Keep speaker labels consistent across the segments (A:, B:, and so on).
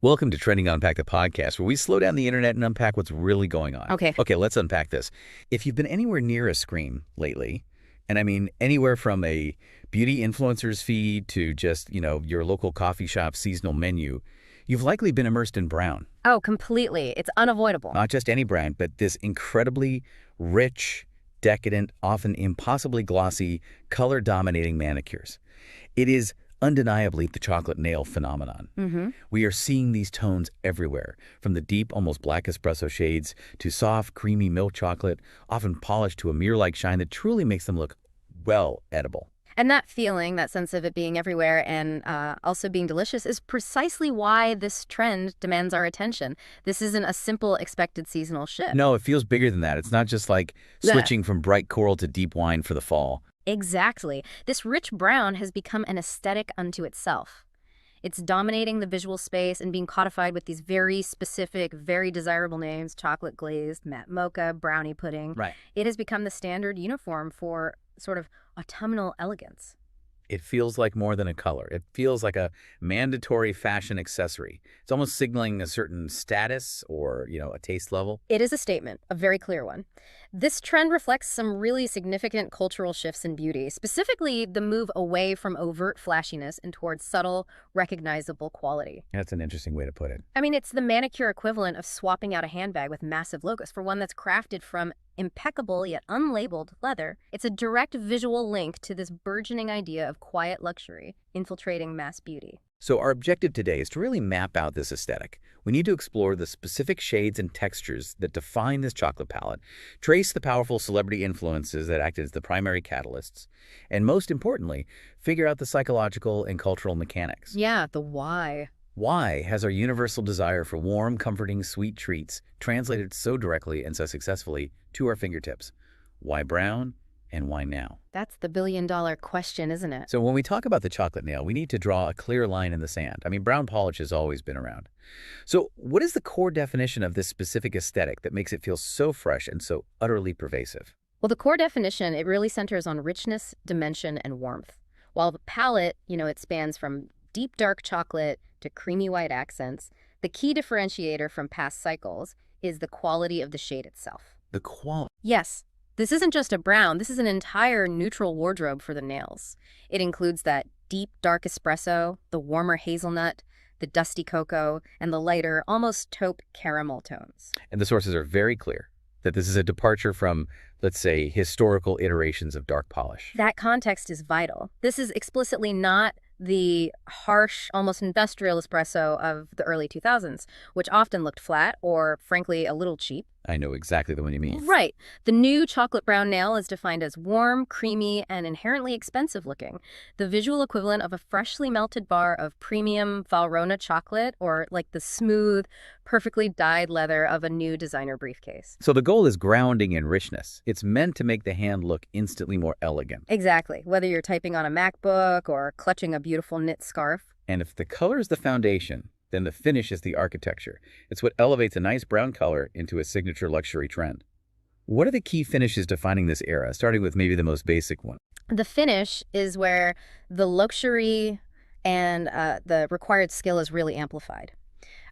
A: Welcome to Trending Unpack the podcast, where we slow down the internet and unpack what's really going on.
B: Okay,
A: let's unpack this. If you've been anywhere near a screen lately, and I mean anywhere from a beauty influencer's feed to just, your local coffee shop seasonal menu, you've likely been immersed in brown.
B: Oh, completely. It's unavoidable.
A: Not just any brand, but this incredibly rich, decadent, often impossibly glossy, color-dominating manicures. It is undeniably the chocolate nail phenomenon. We are seeing these tones everywhere, from the deep, almost black espresso shades to soft, creamy milk chocolate, often polished to a mirror-like shine that truly makes them look, well, edible.
B: And that feeling, that sense of it being everywhere and also being delicious is precisely why this trend demands our attention. This isn't a simple expected seasonal shift.
A: No, it feels bigger than that. It's not just like switching from bright coral to deep wine for the fall.
B: Exactly. This rich brown has become an aesthetic unto itself. It's dominating the visual space and being codified with these very specific, very desirable names: chocolate glazed, matte mocha, brownie pudding.
A: Right.
B: It has become the standard uniform for sort of autumnal elegance.
A: It feels like more than a color. It feels like a mandatory fashion accessory. It's almost signaling a certain status or, a taste level.
B: It is a statement, a very clear one. This trend reflects some really significant cultural shifts in beauty, specifically the move away from overt flashiness and towards subtle, recognizable quality.
A: That's an interesting way to put it.
B: I mean, it's the manicure equivalent of swapping out a handbag with massive logos for one that's crafted from impeccable yet unlabeled leather. It's a direct visual link to this burgeoning idea of quiet luxury infiltrating mass beauty.
A: So our objective today is to really map out this aesthetic. We need to explore the specific shades and textures that define this chocolate palette, trace the powerful celebrity influences that act as the primary catalysts, and most importantly, figure out the psychological and cultural mechanics.
B: Yeah, the why.
A: Why has our universal desire for warm, comforting, sweet treats translated so directly and so successfully to our fingertips? Why brown? And why now?
B: That's the billion-dollar question, isn't it?
A: So when we talk about the chocolate nail, we need to draw a clear line in the sand. I mean, brown polish has always been around. So what is the core definition of this specific aesthetic that makes it feel so fresh and so utterly pervasive?
B: Well, the core definition, it really centers on richness, dimension, and warmth. While the palette, it spans from deep dark chocolate to creamy white accents, the key differentiator from past cycles is the quality of the shade itself.
A: The quality.
B: Yes. This isn't just a brown, this is an entire neutral wardrobe for the nails. It includes that deep, dark espresso, the warmer hazelnut, the dusty cocoa, and the lighter, almost taupe caramel tones.
A: And the sources are very clear that this is a departure from, let's say, historical iterations of dark polish.
B: That context is vital. This is explicitly not the harsh, almost industrial espresso of the early 2000s, which often looked flat or, frankly, a little cheap.
A: I know exactly the one you mean.
B: Right. The new chocolate brown nail is defined as warm, creamy, and inherently expensive looking. The visual equivalent of a freshly melted bar of premium Valrhona chocolate, or like the smooth, perfectly dyed leather of a new designer briefcase.
A: So the goal is grounding and richness. It's meant to make the hand look instantly more elegant.
B: Exactly. Whether you're typing on a MacBook or clutching a beautiful knit scarf.
A: And if the color is the foundation, then the finish is the architecture. It's what elevates a nice brown color into a signature luxury trend. What are the key finishes defining this era, starting with maybe the most basic one?
B: The finish is where the luxury and the required skill is really amplified.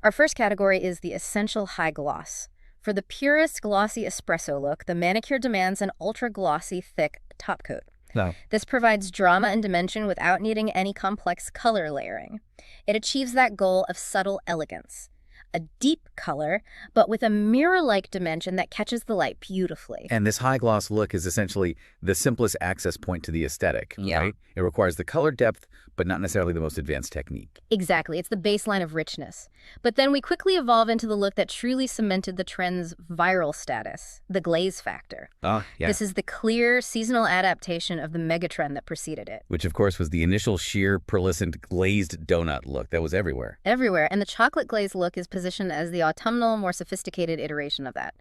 B: Our first category is the essential high gloss. For the purest glossy espresso look, the manicure demands an ultra-glossy, thick top coat.
A: No.
B: This provides drama and dimension without needing any complex color layering. It achieves that goal of subtle elegance. A deep color, but with a mirror-like dimension that catches the light beautifully.
A: And this high gloss look is essentially the simplest access point to the aesthetic,
B: Yeah.
A: right? It requires the color depth, but not necessarily the most advanced technique.
B: Exactly. It's the baseline of richness. But then we quickly evolve into the look that truly cemented the trend's viral status, the glaze factor.
A: Oh, yeah.
B: This is the clear seasonal adaptation of the megatrend that preceded it.
A: Which, of course, was the initial sheer, pearlescent, glazed donut look that was everywhere.
B: Everywhere, and the chocolate glaze look is positioned as the autumnal, more sophisticated iteration of that.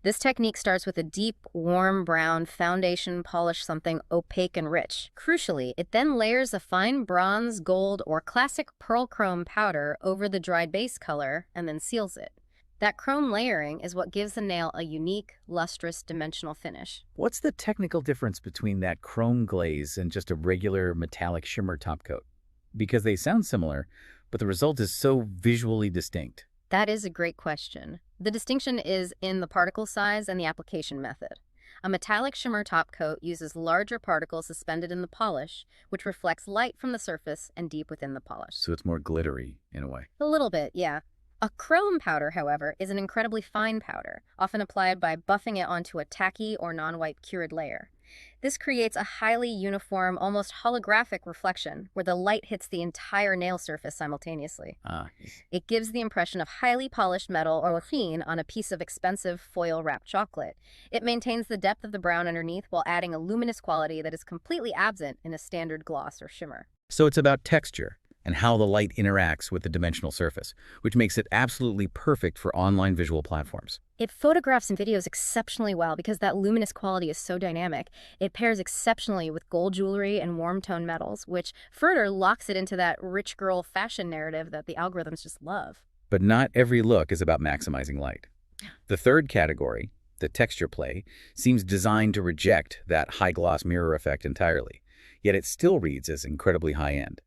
B: This technique starts with a deep, warm brown foundation polish, something opaque and rich. Crucially, it then layers a fine bronze, gold, or classic pearl chrome powder over the dried base color and then seals it. That chrome layering is what gives the nail a unique, lustrous, dimensional finish.
A: What's the technical difference between that chrome glaze and just a regular metallic shimmer top coat? Because they sound similar, but the result is so visually distinct?
B: That is a great question. The distinction is in the particle size and the application method. A metallic shimmer top coat uses larger particles suspended in the polish, which reflects light from the surface and deep within the polish.
A: So it's more glittery in a way.
B: A little bit, yeah. A chrome powder, however, is an incredibly fine powder, often applied by buffing it onto a tacky or non-white cured layer. This creates a highly uniform, almost holographic reflection where the light hits the entire nail surface simultaneously.
A: Ah,
B: It gives the impression of highly polished metal or graphene on a piece of expensive foil-wrapped chocolate. It maintains the depth of the brown underneath while adding a luminous quality that is completely absent in a standard gloss or shimmer.
A: so it's about texture and how the light interacts with the dimensional surface, which makes it absolutely perfect for online visual platforms.
B: It photographs and videos exceptionally well because that luminous quality is so dynamic. It pairs exceptionally with gold jewelry and warm tone metals, which further locks it into that rich girl fashion narrative that the algorithms just love.
A: But not every look is about maximizing light. The third category, the texture play, seems designed to reject that high-gloss mirror effect entirely, yet it still reads as incredibly high-end.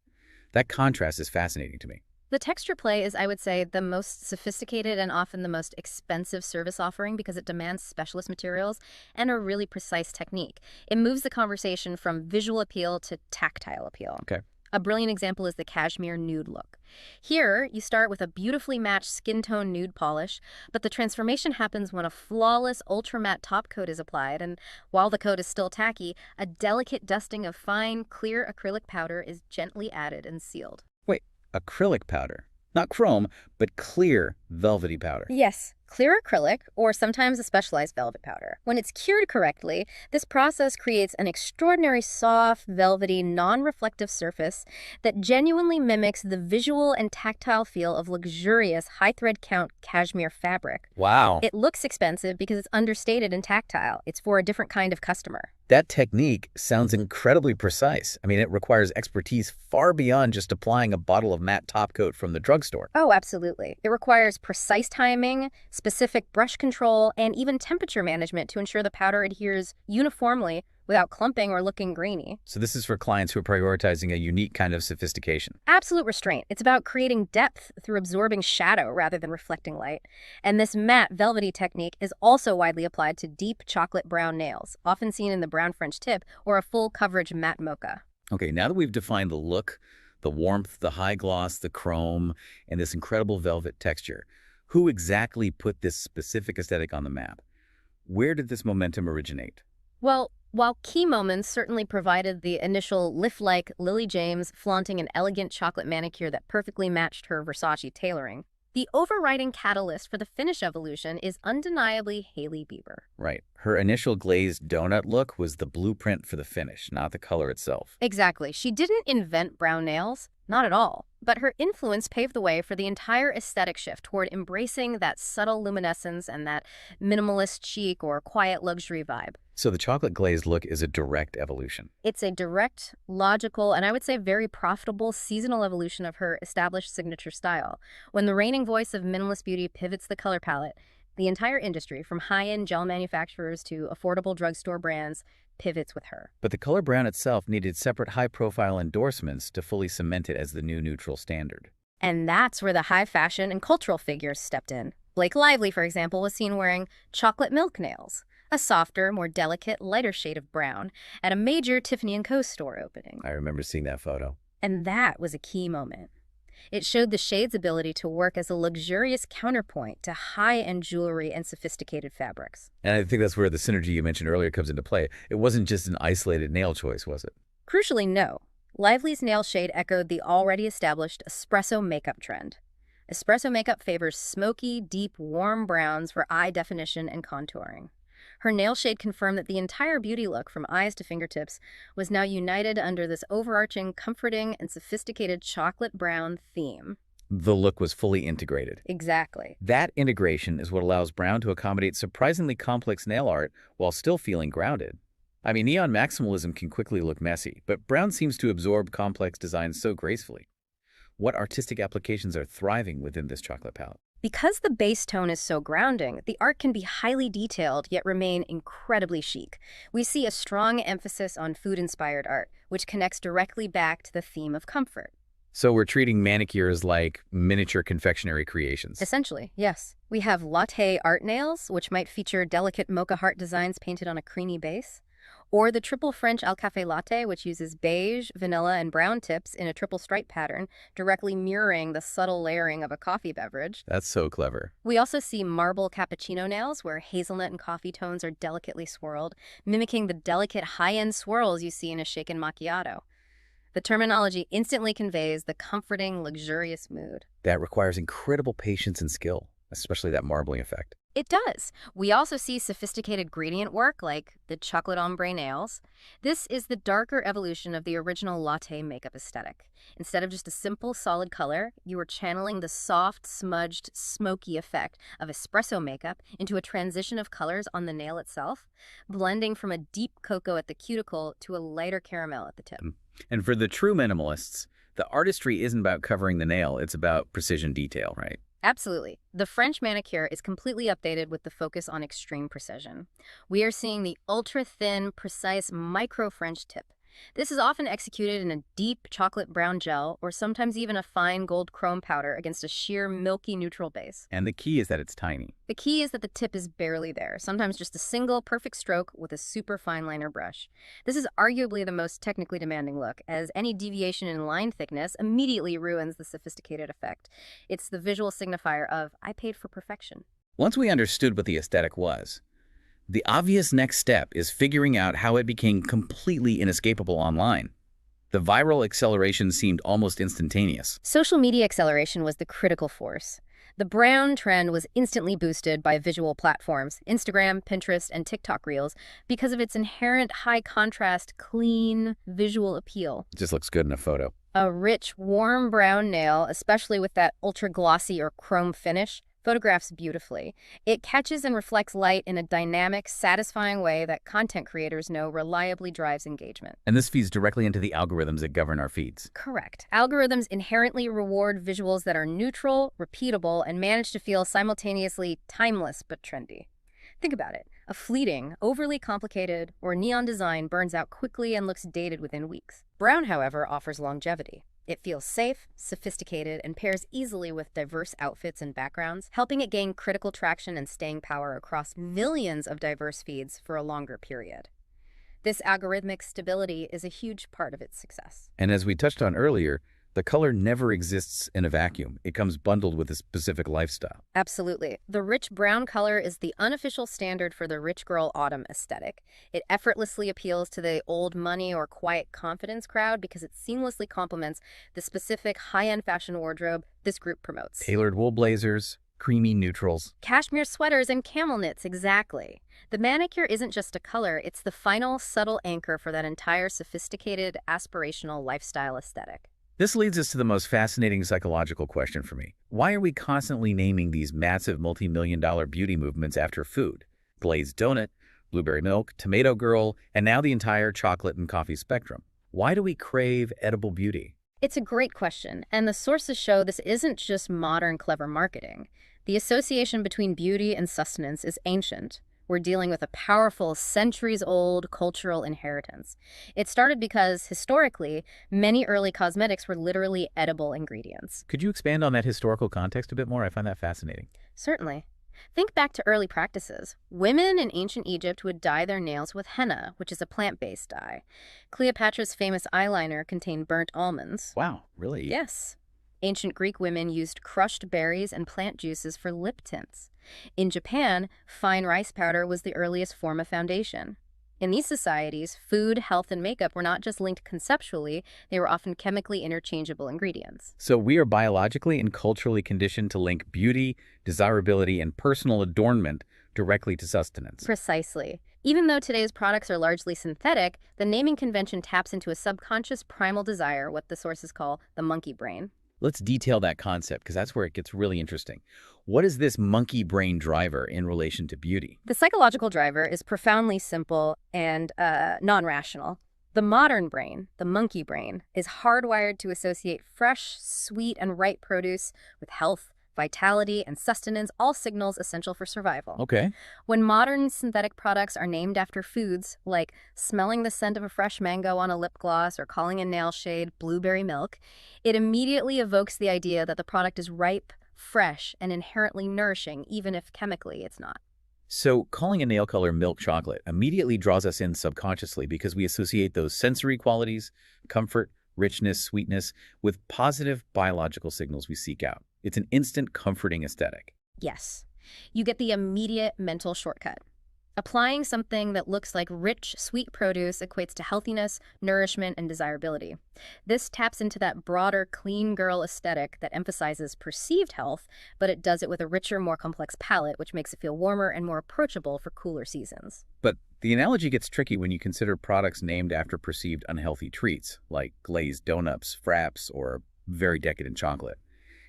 A: That contrast is fascinating to me.
B: The texture play is, I would say, the most sophisticated and often the most expensive service offering because it demands specialist materials and a really precise technique. It moves the conversation from visual appeal to tactile appeal.
A: Okay.
B: A brilliant example is the cashmere nude look. Here, you start with a beautifully matched skin tone nude polish, but the transformation happens when a flawless ultra matte top coat is applied, and while the coat is still tacky, a delicate dusting of fine, clear acrylic powder is gently added and sealed.
A: Wait, acrylic powder. Not chrome, but clear, velvety powder.
B: Yes, clear acrylic, or sometimes a specialized velvet powder. When it's cured correctly, this process creates an extraordinary soft, velvety, non-reflective surface that genuinely mimics the visual and tactile feel of luxurious high thread count cashmere fabric.
A: Wow.
B: It looks expensive because it's understated and tactile. It's for a different kind of customer.
A: That technique sounds incredibly precise. I mean, it requires expertise far beyond just applying a bottle of matte top coat from the drugstore.
B: Oh, absolutely. It requires precise timing, specific brush control, and even temperature management to ensure the powder adheres uniformly without clumping or looking grainy.
A: So this is for clients who are prioritizing a unique kind of sophistication.
B: Absolute restraint. It's about creating depth through absorbing shadow rather than reflecting light. And this matte, velvety technique is also widely applied to deep chocolate brown nails, often seen in the brown French tip or a full coverage matte mocha.
A: Okay, now that we've defined the look, the warmth, the high gloss, the chrome, and this incredible velvet texture, who exactly put this specific aesthetic on the map? Where did this momentum originate?
B: Well, while key moments certainly provided the initial lift-like Lily James flaunting an elegant chocolate manicure that perfectly matched her Versace tailoring, the overriding catalyst for the finish evolution is undeniably Hailey Bieber.
A: Right. Her initial glazed donut look was the blueprint for the finish, not the color itself.
B: Exactly. She didn't invent brown nails, not at all. But her influence paved the way for the entire aesthetic shift toward embracing that subtle luminescence and that minimalist chic or quiet luxury vibe.
A: So the chocolate glazed look is a direct evolution.
B: It's a direct, logical, and I would say very profitable seasonal evolution of her established signature style. When the reigning voice of minimalist beauty pivots the color palette, the entire industry, from high-end gel manufacturers to affordable drugstore brands, pivots with her.
A: But the color brown itself needed separate high-profile endorsements to fully cement it as the new neutral standard.
B: And that's where the high fashion and cultural figures stepped in. Blake Lively, for example, was seen wearing chocolate milk nails, a softer, more delicate, lighter shade of brown, at a major Tiffany & Co. store opening.
A: I remember seeing that photo.
B: And that was a key moment. It showed the shade's ability to work as a luxurious counterpoint to high-end jewelry and sophisticated fabrics.
A: And I think that's where the synergy you mentioned earlier comes into play. It wasn't just an isolated nail choice, was it?
B: Crucially, no. Lively's nail shade echoed the already established espresso makeup trend. Espresso makeup favors smoky, deep, warm browns for eye definition and contouring. Her nail shade confirmed that the entire beauty look, from eyes to fingertips, was now united under this overarching, comforting, and sophisticated chocolate brown theme.
A: The look was fully integrated.
B: Exactly.
A: That integration is what allows Brown to accommodate surprisingly complex nail art while still feeling grounded. I mean, neon maximalism can quickly look messy, but Brown seems to absorb complex designs so gracefully. What artistic applications are thriving within this chocolate palette?
B: Because the base tone is so grounding, the art can be highly detailed yet remain incredibly chic. We see a strong emphasis on food-inspired art, which connects directly back to the theme of comfort.
A: So we're treating manicures like miniature confectionery creations.
B: Essentially, yes. We have latte art nails, which might feature delicate mocha heart designs painted on a creamy base. Or the triple French Al Cafe latte, which uses beige, vanilla, and brown tips in a triple stripe pattern, directly mirroring the subtle layering of a coffee beverage.
A: That's so clever.
B: We also see marble cappuccino nails, where hazelnut and coffee tones are delicately swirled, mimicking the delicate high-end swirls you see in a shaken macchiato. The terminology instantly conveys the comforting, luxurious mood.
A: That requires incredible patience and skill, especially that marbling effect.
B: It does. We also see sophisticated gradient work like the chocolate ombre nails. This is the darker evolution of the original latte makeup aesthetic. Instead of just a simple solid color, you are channeling the soft, smudged, smoky effect of espresso makeup into a transition of colors on the nail itself, blending from a deep cocoa at the cuticle to a lighter caramel at the tip.
A: And for the true minimalists, the artistry isn't about covering the nail, it's about precision detail, right?
B: Absolutely. The French manicure is completely updated with the focus on extreme precision. We are seeing the ultra-thin, precise micro-French tip. This is often executed in a deep chocolate brown gel or sometimes even a fine gold chrome powder against a sheer milky neutral base.
A: And the key is that it's tiny.
B: The key is that the tip is barely there, sometimes just a single perfect stroke with a super fine liner brush. This is arguably the most technically demanding look, as any deviation in line thickness immediately ruins the sophisticated effect. It's the visual signifier of, I paid for perfection.
A: Once we understood what the aesthetic was, the obvious next step is figuring out how it became completely inescapable online. The viral acceleration seemed almost instantaneous.
B: Social media acceleration was the critical force. The brown trend was instantly boosted by visual platforms, Instagram, Pinterest, and TikTok Reels, because of its inherent high contrast, clean visual appeal.
A: It just looks good in a photo.
B: A rich, warm brown nail, especially with that ultra glossy or chrome finish, photographs beautifully. It catches and reflects light in a dynamic, satisfying way that content creators know reliably drives engagement.
A: And this feeds directly into the algorithms that govern our feeds.
B: Correct. Algorithms inherently reward visuals that are neutral, repeatable, and manage to feel simultaneously timeless but trendy. Think about it. A fleeting, overly complicated, or neon design burns out quickly and looks dated within weeks. Brown, however, offers longevity. It feels safe, sophisticated, and pairs easily with diverse outfits and backgrounds, helping it gain critical traction and staying power across millions of diverse feeds for a longer period. This algorithmic stability is a huge part of its success.
A: And as we touched on earlier, the color never exists in a vacuum. It comes bundled with a specific lifestyle.
B: Absolutely. The rich brown color is the unofficial standard for the rich girl autumn aesthetic. It effortlessly appeals to the old money or quiet confidence crowd because it seamlessly complements the specific high-end fashion wardrobe this group promotes.
A: Tailored wool blazers, creamy neutrals.
B: Cashmere sweaters and camel knits, exactly. The manicure isn't just a color, it's the final subtle anchor for that entire sophisticated, aspirational lifestyle aesthetic.
A: This leads us to the most fascinating psychological question for me. Why are we constantly naming these massive multi-million-dollar beauty movements after food? Glazed donut, blueberry milk, tomato girl, and now the entire chocolate and coffee spectrum. Why do we crave edible beauty?
B: It's a great question, and the sources show this isn't just modern clever marketing. The association between beauty and sustenance is ancient. We're dealing with a powerful, centuries-old cultural inheritance. It started because, historically, many early cosmetics were literally edible ingredients.
A: Could you expand on that historical context a bit more? I find that fascinating.
B: Certainly. Think back to early practices. Women in ancient Egypt would dye their nails with henna, which is a plant-based dye. Cleopatra's famous eyeliner contained burnt almonds.
A: Wow, really?
B: Yes. Ancient Greek women used crushed berries and plant juices for lip tints. In Japan, fine rice powder was the earliest form of foundation. In these societies, food, health, and makeup were not just linked conceptually, they were often chemically interchangeable ingredients.
A: So we are biologically and culturally conditioned to link beauty, desirability, and personal adornment directly to sustenance.
B: Precisely. Even though today's products are largely synthetic, the naming convention taps into a subconscious primal desire, what the sources call the monkey brain.
A: Let's detail that concept, because that's where it gets really interesting. What is this monkey brain driver in relation to beauty?
B: The psychological driver is profoundly simple and non-rational. The modern brain, the monkey brain, is hardwired to associate fresh, sweet, and ripe produce with health, vitality, and sustenance, all signals essential for survival.
A: Okay.
B: When modern synthetic products are named after foods, like smelling the scent of a fresh mango on a lip gloss or calling a nail shade blueberry milk, it immediately evokes the idea that the product is ripe, fresh, and inherently nourishing, even if chemically it's not.
A: So calling a nail color milk chocolate immediately draws us in subconsciously because we associate those sensory qualities, comfort, richness, sweetness, with positive biological signals we seek out. It's an instant comforting aesthetic.
B: Yes, you get the immediate mental shortcut. Applying something that looks like rich, sweet produce equates to healthiness, nourishment, and desirability. This taps into that broader, clean girl aesthetic that emphasizes perceived health, but it does it with a richer, more complex palette, which makes it feel warmer and more approachable for cooler seasons.
A: But the analogy gets tricky when you consider products named after perceived unhealthy treats, like glazed donuts, fraps, or very decadent chocolate.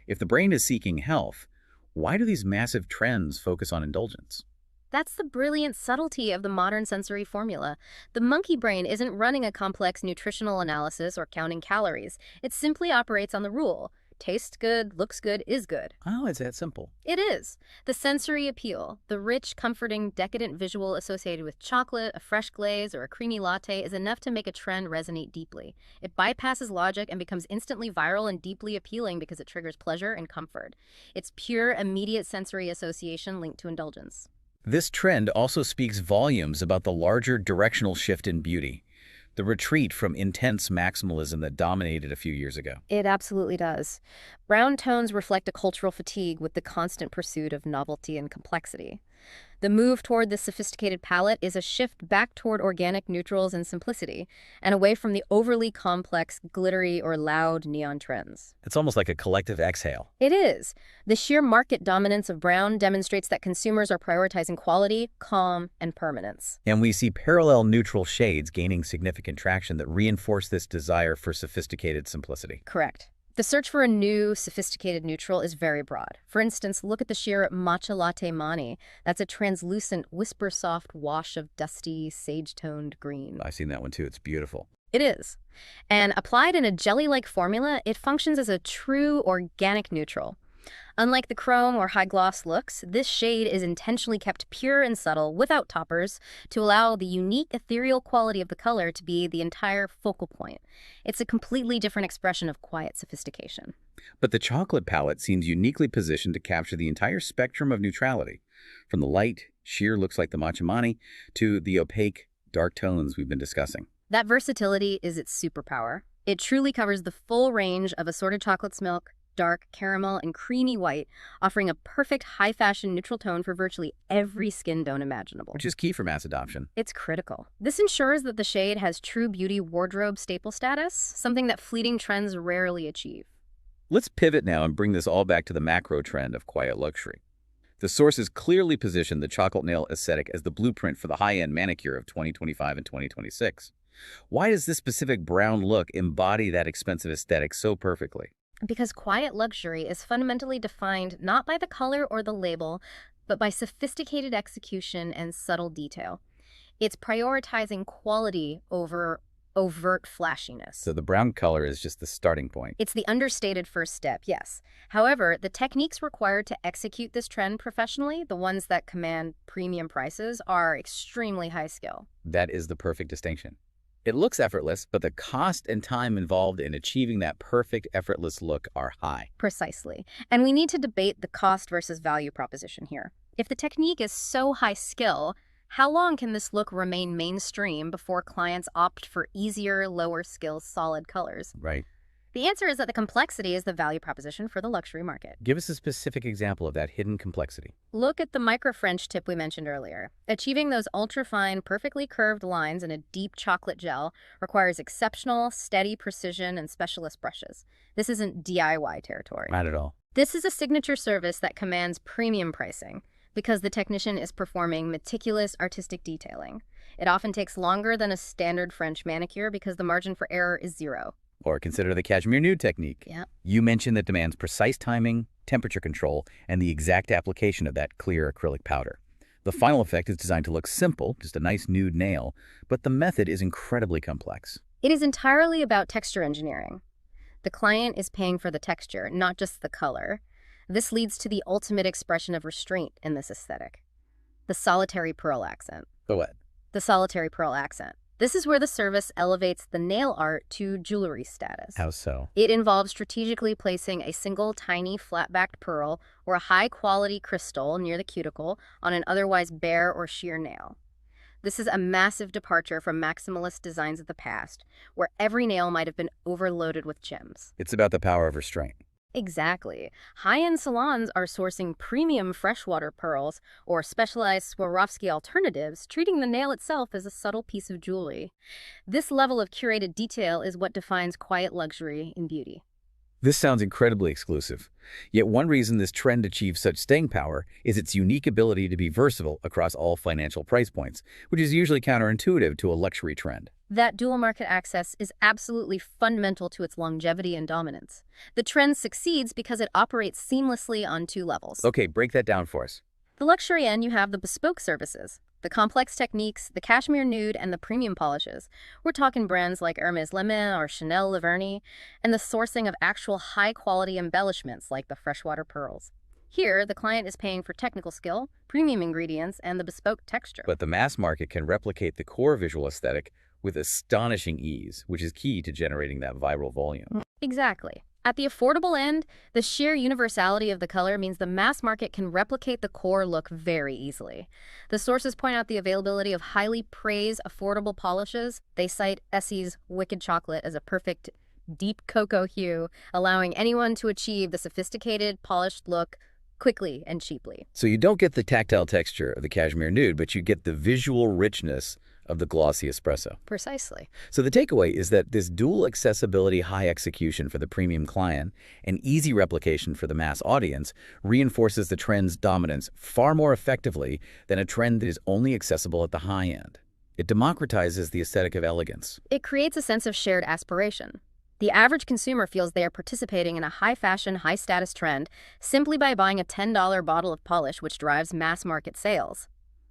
A: If the brain is seeking health, why do these massive trends focus on indulgence?
B: That's the brilliant subtlety of the modern sensory formula. The monkey brain isn't running a complex nutritional analysis or counting calories. It simply operates on the rule: tastes good, looks good, is good.
A: Oh, it's that simple.
B: It is. The sensory appeal, the rich, comforting, decadent visual associated with chocolate, a fresh glaze, or a creamy latte is enough to make a trend resonate deeply. It bypasses logic and becomes instantly viral and deeply appealing because it triggers pleasure and comfort. It's pure, immediate sensory association linked to indulgence.
A: This trend also speaks volumes about the larger directional shift in beauty, the retreat from intense maximalism that dominated a few years ago.
B: It absolutely does. Brown tones reflect a cultural fatigue with the constant pursuit of novelty and complexity. The move toward this sophisticated palette is a shift back toward organic neutrals and simplicity, and away from the overly complex, glittery, or loud neon trends.
A: It's almost like a collective exhale.
B: It is. The sheer market dominance of brown demonstrates that consumers are prioritizing quality, calm, and permanence.
A: And we see parallel neutral shades gaining significant traction that reinforce this desire for sophisticated simplicity.
B: Correct. The search for a new, sophisticated neutral is very broad. For instance, look at the sheer Matcha Latte Mani. That's a translucent, whisper-soft wash of dusty, sage-toned green.
A: I've seen that one too. It's beautiful.
B: It is. And applied in a jelly-like formula, it functions as a true organic neutral. Unlike the chrome or high-gloss looks, this shade is intentionally kept pure and subtle without toppers to allow the unique ethereal quality of the color to be the entire focal point. It's a completely different expression of quiet sophistication.
A: But the chocolate palette seems uniquely positioned to capture the entire spectrum of neutrality, from the light, sheer looks like the Matcha Mani, to the opaque, dark tones we've been discussing.
B: That versatility is its superpower. It truly covers the full range of assorted chocolates, milk, dark, caramel, and creamy white, offering a perfect high-fashion neutral tone for virtually every skin tone imaginable.
A: Which is key for mass adoption.
B: It's critical. This ensures that the shade has true beauty wardrobe staple status, something that fleeting trends rarely achieve.
A: Let's pivot now and bring this all back to the macro trend of quiet luxury. The sources clearly position the chocolate nail aesthetic as the blueprint for the high-end manicure of 2025 and 2026. Why does this specific brown look embody that expensive aesthetic so perfectly?
B: Because quiet luxury is fundamentally defined not by the color or the label, but by sophisticated execution and subtle detail. It's prioritizing quality over overt flashiness.
A: So the brown color is just the starting point.
B: It's the understated first step, yes. However, the techniques required to execute this trend professionally, the ones that command premium prices, are extremely high skill.
A: That is the perfect distinction. It looks effortless, but the cost and time involved in achieving that perfect, effortless look are high.
B: Precisely. And we need to debate the cost versus value proposition here. If the technique is so high skill, how long can this look remain mainstream before clients opt for easier, lower skill, solid colors?
A: Right.
B: The answer is that the complexity is the value proposition for the luxury market.
A: Give us a specific example of that hidden complexity.
B: Look at the micro-French tip we mentioned earlier. Achieving those ultra-fine, perfectly curved lines in a deep chocolate gel requires exceptional, steady precision and specialist brushes. This isn't DIY territory.
A: Not at all.
B: This is a signature service that commands premium pricing because the technician is performing meticulous artistic detailing. It often takes longer than a standard French manicure because the margin for error is zero.
A: Or consider the cashmere nude technique.
B: Yeah.
A: You mentioned that demands precise timing, temperature control, and the exact application of that clear acrylic powder. The final effect is designed to look simple, just a nice nude nail, but the method is incredibly complex.
B: It is entirely about texture engineering. The client is paying for the texture, not just the color. This leads to the ultimate expression of restraint in this aesthetic. The solitary pearl accent.
A: The what?
B: The solitary pearl accent. This is where the service elevates the nail art to jewelry status.
A: How so?
B: It involves strategically placing a single tiny flat-backed pearl or a high-quality crystal near the cuticle on an otherwise bare or sheer nail. This is a massive departure from maximalist designs of the past, where every nail might have been overloaded with gems.
A: It's about the power of restraint.
B: Exactly. High-end salons are sourcing premium freshwater pearls or specialized Swarovski alternatives, treating the nail itself as a subtle piece of jewelry. This level of curated detail is what defines quiet luxury in beauty.
A: This sounds incredibly exclusive. Yet one reason this trend achieves such staying power is its unique ability to be versatile across all financial price points, which is usually counterintuitive to a luxury trend.
B: That dual market access is absolutely fundamental to its longevity and dominance. The trend succeeds because it operates seamlessly on two levels.
A: Okay, break that down for us.
B: The luxury end, you have the bespoke services, the complex techniques, the cashmere nude, and the premium polishes. We're talking brands like Hermès Les Mains or Chanel Le Vernis, and the sourcing of actual high-quality embellishments like the freshwater pearls. Here, the client is paying for technical skill, premium ingredients, and the bespoke texture.
A: But the mass market can replicate the core visual aesthetic with astonishing ease, which is key to generating that viral volume.
B: Exactly. At the affordable end, the sheer universality of the color means the mass market can replicate the core look very easily. The sources point out the availability of highly praised, affordable polishes. They cite Essie's Wicked Chocolate as a perfect deep cocoa hue, allowing anyone to achieve the sophisticated, polished look quickly and cheaply.
A: So you don't get the tactile texture of the cashmere nude, but you get the visual richness of the glossy espresso.
B: Precisely.
A: So the takeaway is that this dual accessibility, high execution for the premium client and easy replication for the mass audience reinforces the trend's dominance far more effectively than a trend that is only accessible at the high end. It democratizes the aesthetic of elegance.
B: It creates a sense of shared aspiration. The average consumer feels they are participating in a high-fashion, high-status trend simply by buying a $10 bottle of polish, which drives mass-market sales.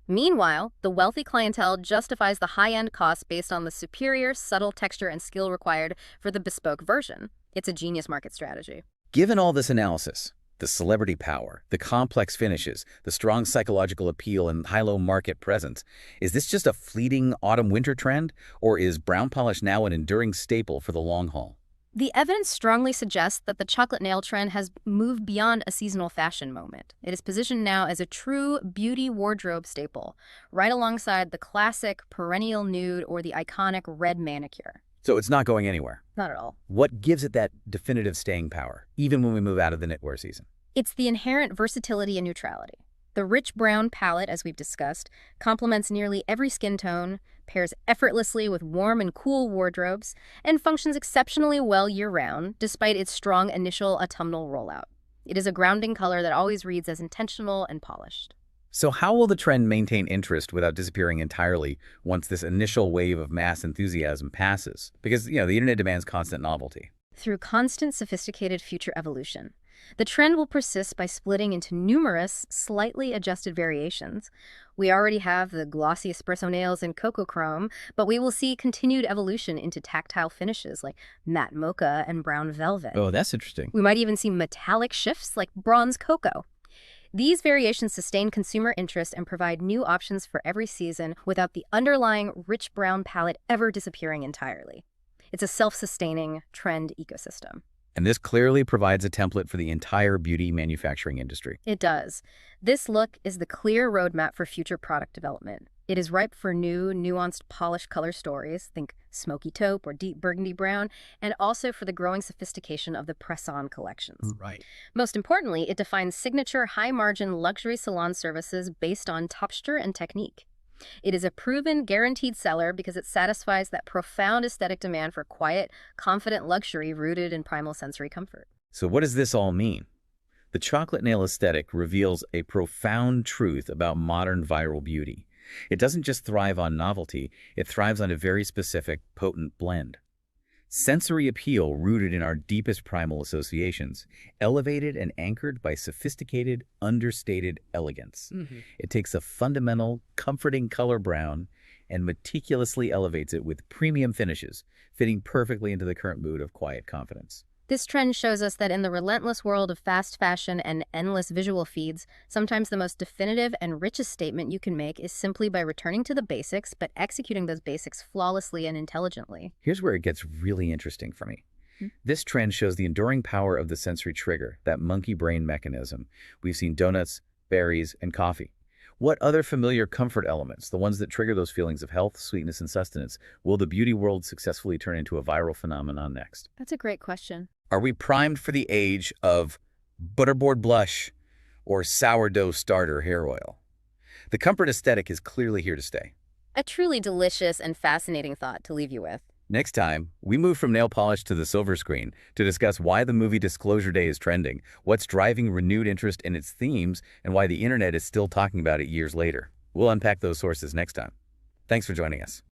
B: Meanwhile, the wealthy clientele justifies the high-end costs based on the superior, subtle texture and skill required for the bespoke version. It's a genius market strategy.
A: Given all this analysis, the celebrity power, the complex finishes, the strong psychological appeal and high-low market presence, is this just a fleeting autumn-winter trend, or is brown polish now an enduring staple for the long haul?
B: The evidence strongly suggests that the chocolate nail trend has moved beyond a seasonal fashion moment. It is positioned now as a true beauty wardrobe staple, right alongside the classic perennial nude or the iconic red manicure.
A: So it's not going anywhere.
B: Not at all.
A: What gives it that definitive staying power, even when we move out of the knitwear season?
B: It's the inherent versatility and neutrality. The rich brown palette, as we've discussed, complements nearly every skin tone, pairs effortlessly with warm and cool wardrobes, and functions exceptionally well year-round, despite its strong initial autumnal rollout. It is a grounding color that always reads as intentional and polished.
A: So how will the trend maintain interest without disappearing entirely once this initial wave of mass enthusiasm passes? Because, the internet demands constant novelty.
B: Through constant, sophisticated future evolution. The trend will persist by splitting into numerous, slightly adjusted variations. We already have the glossy espresso nails in cocoa chrome, but we will see continued evolution into tactile finishes like matte mocha and brown velvet.
A: Oh, that's interesting.
B: We might even see metallic shifts like bronze cocoa. These variations sustain consumer interest and provide new options for every season without the underlying rich brown palette ever disappearing entirely. It's a self-sustaining trend ecosystem.
A: And this clearly provides a template for the entire beauty manufacturing industry.
B: It does. This look is the clear roadmap for future product development. It is ripe for new, nuanced, polished color stories, think smoky taupe or deep burgundy brown, and also for the growing sophistication of the press-on collections.
A: Right.
B: Most importantly, it defines signature high-margin luxury salon services based on texture and technique. It is a proven, guaranteed seller because it satisfies that profound aesthetic demand for quiet, confident luxury rooted in primal sensory comfort.
A: So what does this all mean? The chocolate nail aesthetic reveals a profound truth about modern viral beauty. It doesn't just thrive on novelty, it thrives on a very specific, potent blend. Sensory appeal rooted in our deepest primal associations, elevated and anchored by sophisticated, understated elegance. It takes a fundamental, comforting color brown and meticulously elevates it with premium finishes, fitting perfectly into the current mood of quiet confidence.
B: This trend shows us that in the relentless world of fast fashion and endless visual feeds, sometimes the most definitive and richest statement you can make is simply by returning to the basics, but executing those basics flawlessly and intelligently.
A: Here's where it gets really interesting for me.
B: Hmm.
A: This trend shows the enduring power of the sensory trigger, that monkey brain mechanism. We've seen donuts, berries, and coffee. What other familiar comfort elements, the ones that trigger those feelings of health, sweetness, and sustenance, will the beauty world successfully turn into a viral phenomenon next?
B: That's a great question.
A: Are we primed for the age of butterboard blush or sourdough starter hair oil? The comfort aesthetic is clearly here to stay.
B: A truly delicious and fascinating thought to leave you with.
A: Next time, we move from nail polish to the silver screen to discuss why the movie Disclosure Day is trending, what's driving renewed interest in its themes, and why the internet is still talking about it years later. We'll unpack those sources next time. Thanks for joining us.